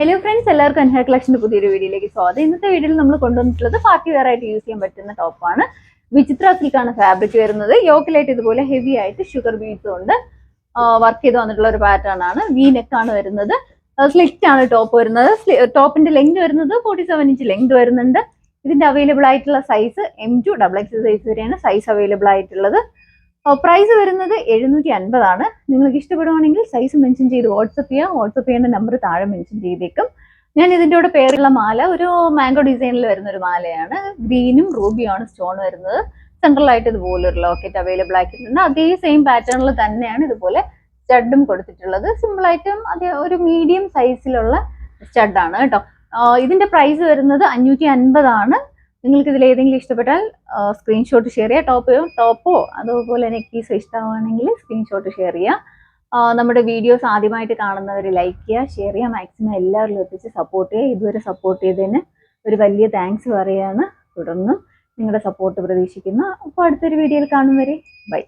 Hello friends, എല്ലാവർക്കും അൻഹ കളക്ഷൻ്റെ പുതിയൊരു വീഡിയോയിലേക്ക് സ്വാഗതം. ഇന്നത്തെ വീഡിയോയിൽ നമ്മൾ കൊണ്ടുവന്നിട്ടുള്ളത് പാർട്ടി വെയർ ആയിട്ട് യൂസ് ചെയ്യാൻ പറ്റുന്ന ടോപ്പാണ്. വിചിത്ര സിൽക്കാണ് ഫാബ്രിക് വരുന്നത്. യോക്കിലായിട്ട് ഇതുപോലെ ഹെവി ആയിട്ട് ഷുഗർ ബീഡ്സ് കൊണ്ട് വർക്ക് ചെയ്ത് വന്നിട്ടുള്ള ഒരു പാറ്റേൺ ആണ്. വി നെക്ക് ആണ് വരുന്നത്. സ്ലിറ്റ് ആണ് ടോപ്പ് വരുന്നത്. ടോപ്പിന്റെ ലെങ്ത് വരുന്നത് 47 ഇഞ്ച് ലെങ്ത് വരുന്നുണ്ട്. ഇതിന്റെ അവൈലബിൾ ആയിട്ടുള്ള സൈസ് M2 XXL സൈസ് വരെയാണ് സൈസ് അവൈലബിൾ ആയിട്ടുള്ളത്. പ്രൈസ് വരുന്നത് 750 ആണ്. നിങ്ങൾക്ക് ഇഷ്ടപ്പെടുവാണെങ്കിൽ സൈസ് മെൻഷൻ ചെയ്ത് വാട്സപ്പ് ചെയ്യാം. വാട്സപ്പ് ചെയ്യേണ്ട നമ്പർ താഴെ മെൻഷൻ ചെയ്തേക്കും. ഞാൻ ഇതിൻ്റെ കൂടെ പേരുള്ള മാല ഒരു മാംഗോ ഡിസൈനിൽ വരുന്ന ഒരു മാലയാണ്. ഗ്രീനും റൂബിയാണ് സ്റ്റോൺ വരുന്നത്. സെൻട്രലായിട്ട് ഇതുപോലെ ഒരു ലോക്കറ്റ് അവൈലബിൾ ആക്കിയിട്ടുണ്ട്. അതേ സെയിം പാറ്റേണിൽ തന്നെയാണ് ഇതുപോലെ സ്റ്റഡും കൊടുത്തിട്ടുള്ളത്. സിമ്പിളായിട്ടും അതേ ഒരു മീഡിയം സൈസിലുള്ള സ്റ്റഡാണ് കേട്ടോ. ഇതിന്റെ പ്രൈസ് വരുന്നത് 550 ആണ്. നിങ്ങൾക്ക് ഇതിൽ ഏതെങ്കിലും ഇഷ്ടപ്പെട്ടാൽ സ്ക്രീൻഷോട്ട് ഷെയർ ചെയ്യുക. ടോപ്പോ അതുപോലെ നെക്കീസോ ഇഷ്ടമാണെങ്കിൽ സ്ക്രീൻഷോട്ട് ഷെയർ ചെയ്യുക. നമ്മുടെ വീഡിയോസ് ആദ്യമായിട്ട് കാണുന്നവർ ലൈക്ക് ചെയ്യുക, ഷെയർ ചെയ്യുക, മാക്സിമം എല്ലാവരിലും എത്തിച്ച് സപ്പോർട്ട് ചെയ്യുക. ഇതുവരെ സപ്പോർട്ട് ചെയ്തതിന് ഒരു വലിയ താങ്ക്സ് പറയുകയാണ്. തുടർന്നും നിങ്ങളുടെ സപ്പോർട്ട് പ്രതീക്ഷിക്കുന്നു. അപ്പോൾ അടുത്തൊരു വീഡിയോയിൽ കാണും വരെ ബൈ.